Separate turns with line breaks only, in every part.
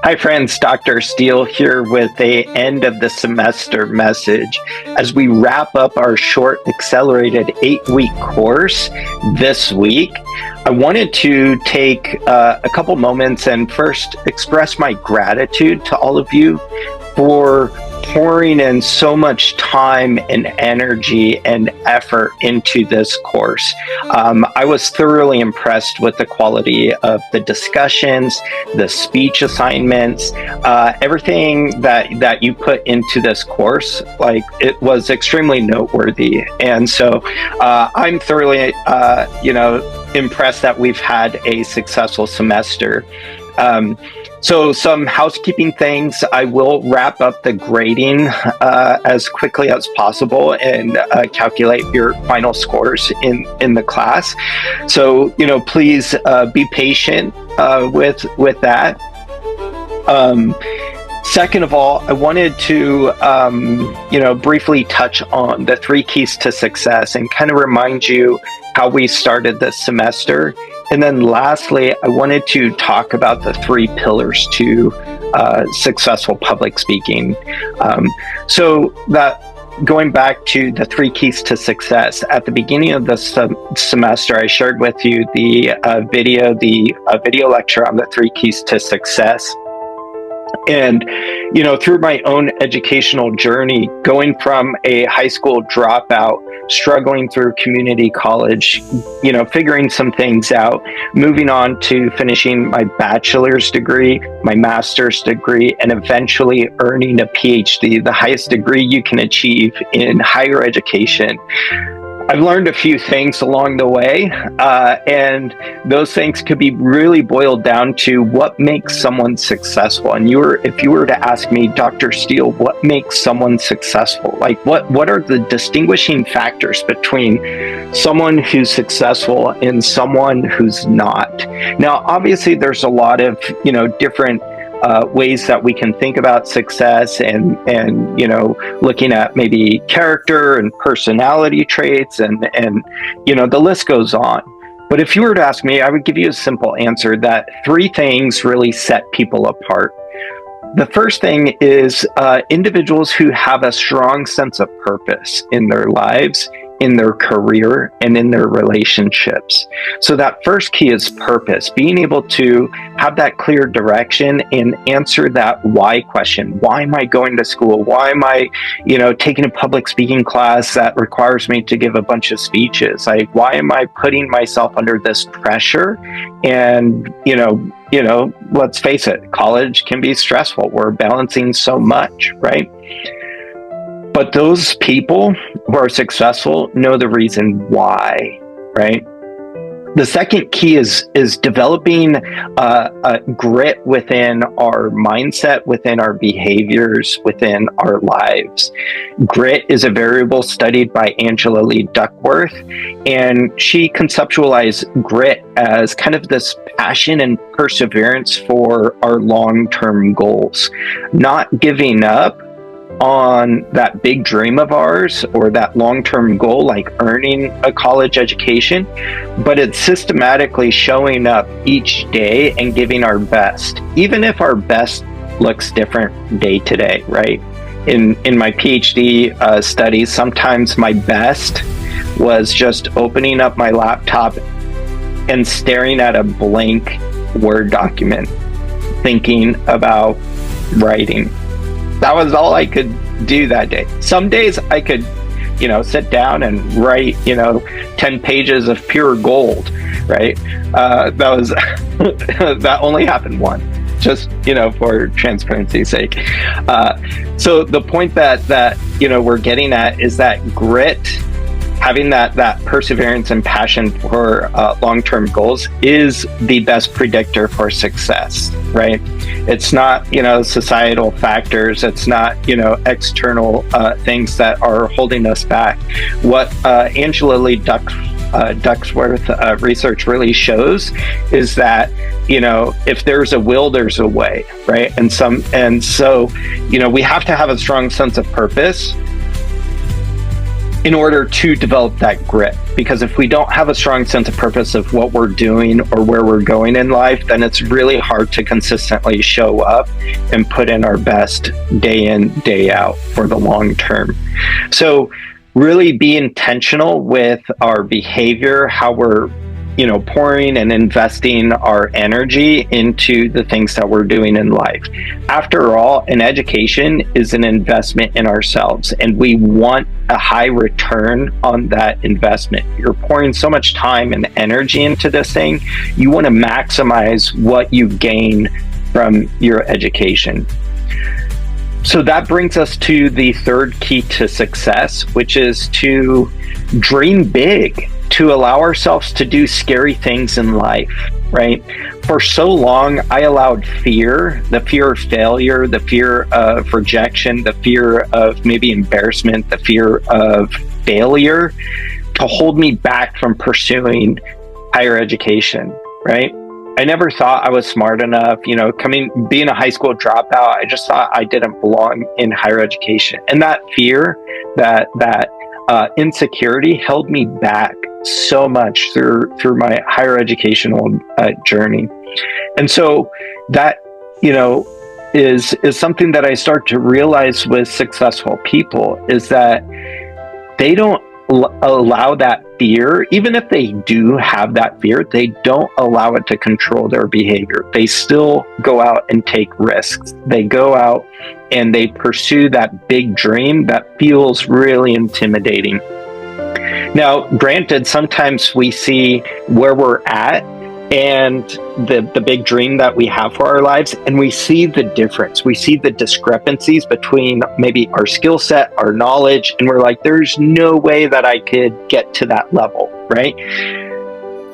Hi friends, Dr. Steele here with a end of the semester message. As we wrap up our short accelerated 8-week course this week, I wanted to take a couple moments and first express my gratitude to all of you for pouring in so much time and energy and effort into this course. I was thoroughly impressed with the quality of the discussions, the speech assignments, everything that you put into this course. Like, it was extremely noteworthy. And so I'm thoroughly, impressed that we've had a successful semester. So some housekeeping things. I will wrap up the grading as quickly as possible and calculate your final scores in the class. So, please be patient with that. Second of all, I wanted to, briefly touch on the 3 keys to success and kind of remind you how we started this semester. And then lastly, I wanted to talk about the 3 pillars to successful public speaking. So that going back to the 3 keys to success, at the beginning of the semester, I shared with you the video lecture on the 3 keys to success. And, through my own educational journey, going from a high school dropout, struggling through community college, figuring some things out, moving on to finishing my bachelor's degree, my master's degree, and eventually earning a Ph.D., the highest degree you can achieve in higher education. I've learned a few things along the way, and those things could be really boiled down to what makes someone successful. And if you were to ask me, Dr. Steele, what makes someone successful? Like, what are the distinguishing factors between someone who's successful and someone who's not? Now, obviously, there's a lot of, different ways that we can think about success and looking at maybe character and personality traits and the list goes on. But if you were to ask me, I would give you a simple answer that 3 things really set people apart. The first thing is individuals who have a strong sense of purpose in their lives, in their career, and in their relationships. So that first key is purpose, being able to have that clear direction and answer that why question. Why am I going to school? Why am I, taking a public speaking class that requires me to give a bunch of speeches? Like, why am I putting myself under this pressure? And, let's face it, college can be stressful. We're balancing so much, right? But those people who are successful know the reason why, right? The second key is developing a grit within our mindset, within our behaviors, within our lives. Grit is a variable studied by Angela Lee Duckworth, and she conceptualized grit as kind of this passion and perseverance for our long-term goals, not giving up on that big dream of ours or that long-term goal, like earning a college education, but it's systematically showing up each day and giving our best, even if our best looks different day to day, right? In my PhD studies, sometimes my best was just opening up my laptop and staring at a blank Word document, thinking about writing. That was all I could do that day. Some days I could, sit down and write, 10 pages of pure gold, right? That only happened once, just, for transparency's sake. So the point that we're getting at is that grit, having that perseverance and passion for long-term goals is the best predictor for success, right? It's not, societal factors. It's not, external things that are holding us back. What Angela Lee Duckworth research really shows is that, if there's a will, there's a way, right? And so, we have to have a strong sense of purpose. in order to develop that grit. Because if we don't have a strong sense of purpose of what we're doing or where we're going in life, then it's really hard to consistently show up and put in our best day in, day out for the long term. So really be intentional with our behavior, how we're pouring and investing our energy into the things that we're doing in life. After all, an education is an investment in ourselves, and we want a high return on that investment. You're pouring so much time and energy into this thing, you want to maximize what you gain from your education. So that brings us to the third key to success, which is to dream big, to allow ourselves to do scary things in life, right? For so long, I allowed fear, the fear of failure, the fear of rejection, the fear of maybe embarrassment, the fear of failure to hold me back from pursuing higher education, right? I never thought I was smart enough, being a high school dropout, I just thought I didn't belong in higher education. And that fear, that insecurity held me back so much through my higher educational journey. And so that, is something that I start to realize with successful people, is that they don't allow that fear. Even if they do have that fear, they don't allow it to control their behavior. They still go out and take risks. They go out and they pursue that big dream that feels really intimidating. Now, granted, sometimes we see where we're at and the big dream that we have for our lives, and we see the difference. We see the discrepancies between maybe our skill set, our knowledge, and we're like, there's no way that I could get to that level, right?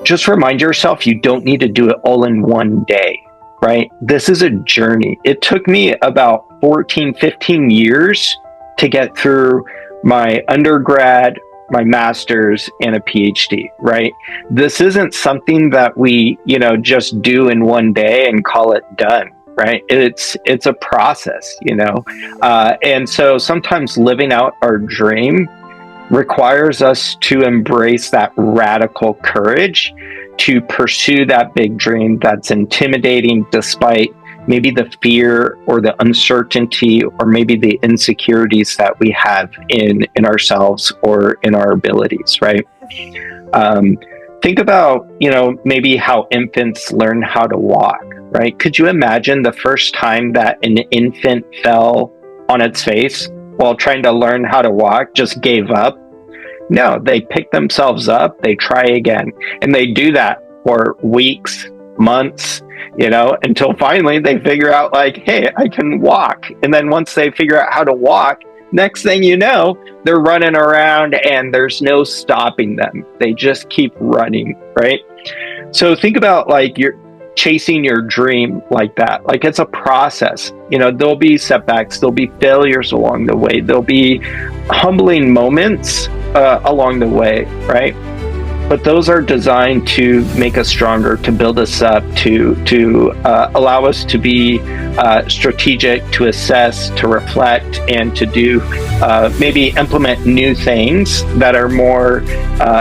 Just remind yourself, you don't need to do it all in one day, right? This is a journey. It took me about 14, 15 years to get through my undergrad, my master's, and a Ph.D., right? This isn't something that we, just do in one day and call it done, right? It's a process, and so sometimes living out our dream requires us to embrace that radical courage to pursue that big dream that's intimidating despite maybe the fear or the uncertainty or maybe the insecurities that we have in ourselves or in our abilities, right? Think about, maybe how infants learn how to walk, right? Could you imagine the first time that an infant fell on its face while trying to learn how to walk, just gave up? No, they pick themselves up, they try again, and they do that for weeks, months, until finally they figure out like, hey, I can walk. And then once they figure out how to walk, next thing you know, they're running around and there's no stopping them. They just keep running, right? So think about like you're chasing your dream like that. Like it's a process. There'll be setbacks, there'll be failures along the way, there'll be humbling moments along the way, right? But those are designed to make us stronger, to build us up, to allow us to be strategic, to assess, to reflect, and to do maybe implement new things that are more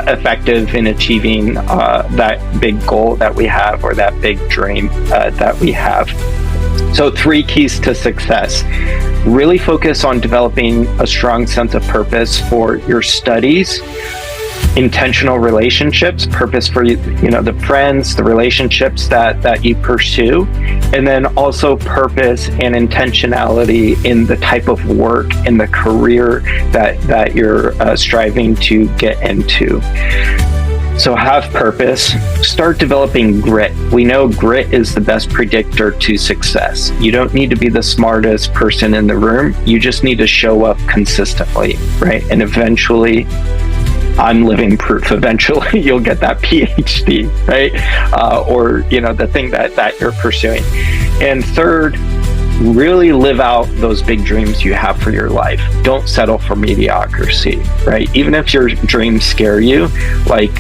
effective in achieving that big goal that we have or that big dream that we have. So 3 keys to success. Really focus on developing a strong sense of purpose for your studies, intentional relationships, purpose for the friends, the relationships that you pursue, and then also purpose and intentionality in the type of work and the career that you're striving to get into. So have purpose, start developing grit. We know grit is the best predictor to success. You don't need to be the smartest person in the room. You just need to show up consistently, right? And eventually, I'm living proof. Eventually, you'll get that PhD, right? Or the thing that you're pursuing. And third, really live out those big dreams you have for your life. Don't settle for mediocrity, right? Even if your dreams scare you, like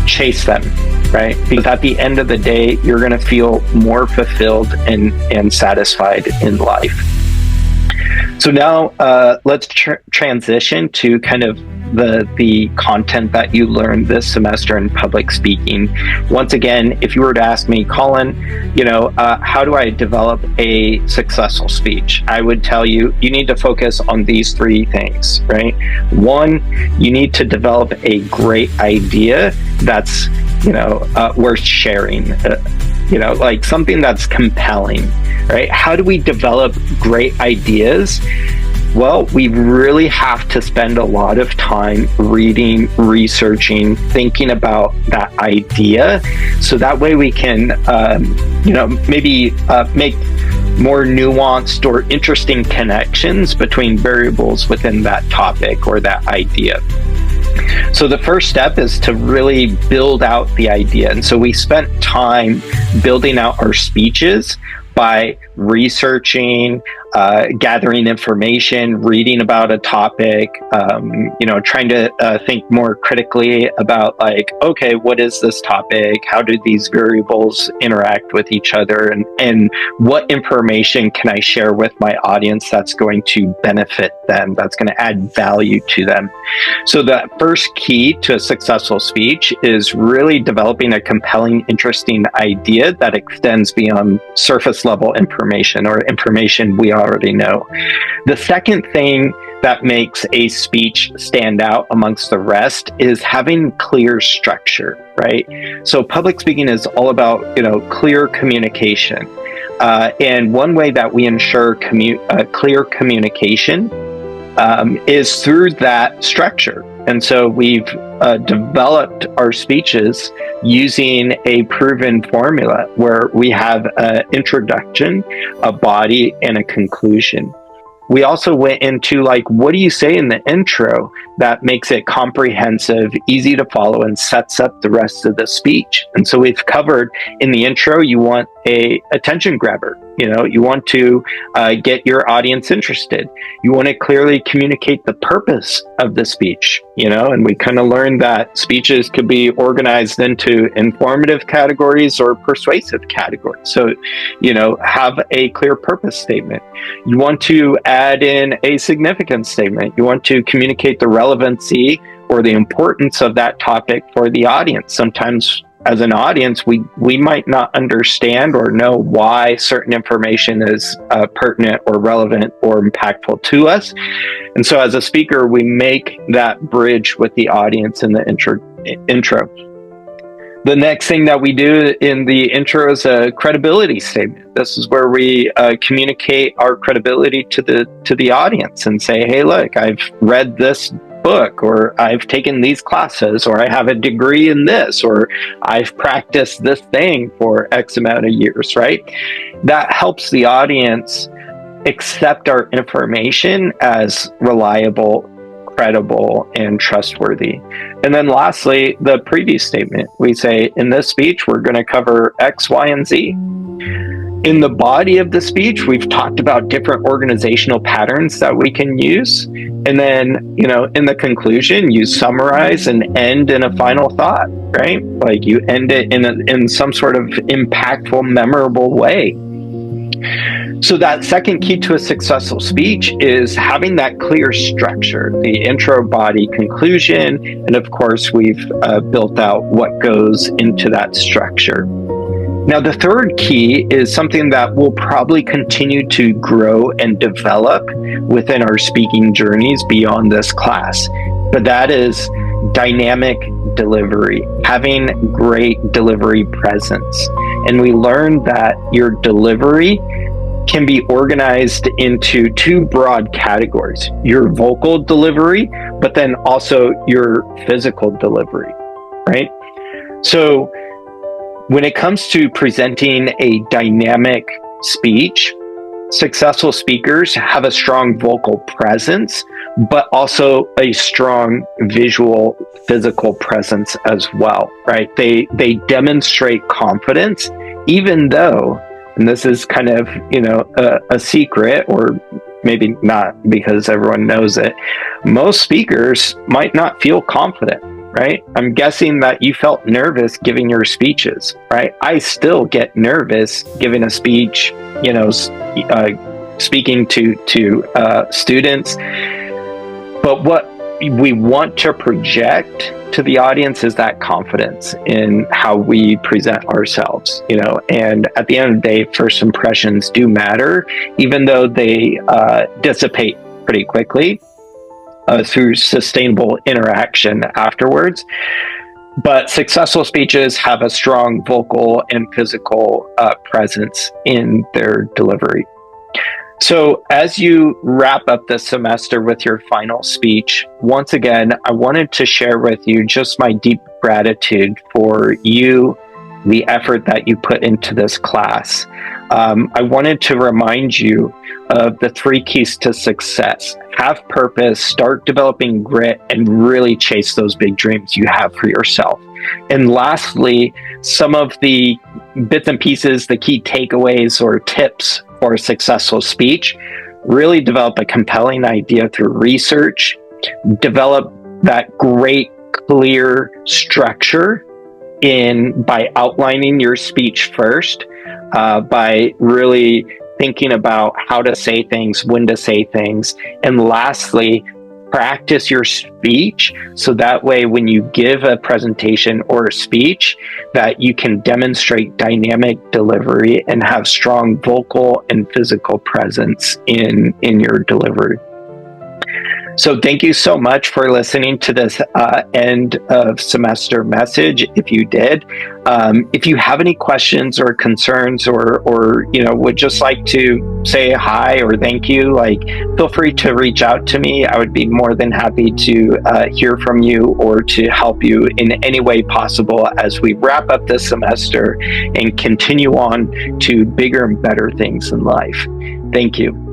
chase them, right? Because at the end of the day, you're going to feel more fulfilled and satisfied in life. So now let's transition to kind of the content that you learned this semester in public speaking. Once again, if you were to ask me, Colin, how do I develop a successful speech? I would tell you, you need to focus on these three things, right? One, you need to develop a great idea that's, worth sharing, like something that's compelling, right? How do we develop great ideas? Well, we really have to spend a lot of time reading, researching, thinking about that idea. So that way we can, maybe make more nuanced or interesting connections between variables within that topic or that idea. So the first step is to really build out the idea. And so we spent time building out our speeches by researching, gathering information, reading about a topic, trying to think more critically about like, okay, what is this topic? How do these variables interact with each other? And what information can I share with my audience that's going to benefit them, that's going to add value to them? So the first key to a successful speech is really developing a compelling, interesting idea that extends beyond surface level information or information we already know. The second thing that makes a speech stand out amongst the rest is having clear structure, right? So public speaking is all about, clear communication. And one way that we ensure clear communication is through that structure. And so we've developed our speeches using a proven formula where we have an introduction, a body, and a conclusion. We also went into what do you say in the intro that makes it comprehensive, easy to follow, and sets up the rest of the speech. And so we've covered in the intro, you want a attention grabber. You want to get your audience interested. You want to clearly communicate the purpose of the speech, and we kind of learned that speeches could be organized into informative categories or persuasive categories. So, have a clear purpose statement. You want to add in a significance statement. You want to communicate the relevancy or the importance of that topic for the audience. Sometimes as an audience, we might not understand or know why certain information is pertinent or relevant or impactful to us. And so as a speaker, we make that bridge with the audience in the intro. The next thing that we do in the intro is a credibility statement. This is where we communicate our credibility to the audience and say, hey, look, I've read this book, or I've taken these classes, or I have a degree in this, or I've practiced this thing for X amount of years, right? That helps the audience accept our information as reliable, credible, and trustworthy. And then lastly, the preview statement. We say, in this speech, we're going to cover X, Y, and Z. In the body of the speech, we've talked about different organizational patterns that we can use. And then, in the conclusion, you summarize and end in a final thought, right? Like you end it in some sort of impactful, memorable way. So that second key to a successful speech is having that clear structure, the intro, body, conclusion. And of course, we've built out what goes into that structure. Now, the third key is something that will probably continue to grow and develop within our speaking journeys beyond this class, but that is dynamic delivery, having great delivery presence. And we learned that your delivery can be organized into two broad categories: your vocal delivery, but then also your physical delivery, right? So when it comes to presenting a dynamic speech, successful speakers have a strong vocal presence, but also a strong visual, physical presence as well, right? They demonstrate confidence, even though, and this is kind of, a secret, or maybe not because everyone knows it, most speakers might not feel confident. Right? I'm guessing that you felt nervous giving your speeches, right? I still get nervous giving a speech, speaking to students. But what we want to project to the audience is that confidence in how we present ourselves, and at the end of the day, first impressions do matter, even though they dissipate pretty quickly through sustainable interaction afterwards. But successful speeches have a strong vocal and physical presence in their delivery. So as you wrap up the semester with your final speech, once again, I wanted to share with you just my deep gratitude for you, the effort that you put into this class. I wanted to remind you of the 3 keys to success. Have purpose, start developing grit, and really chase those big dreams you have for yourself. And lastly, some of the bits and pieces, the key takeaways or tips for a successful speech: really develop a compelling idea through research, develop that great, clear structure by outlining your speech first, by really thinking about how to say things, when to say things, and lastly, practice your speech so that way when you give a presentation or a speech that you can demonstrate dynamic delivery and have strong vocal and physical presence in your delivery. So thank you so much for listening to this end of semester message. If you did, if you have any questions or concerns or would just like to say hi or thank you, feel free to reach out to me. I would be more than happy to hear from you or to help you in any way possible as we wrap up this semester and continue on to bigger and better things in life. Thank you.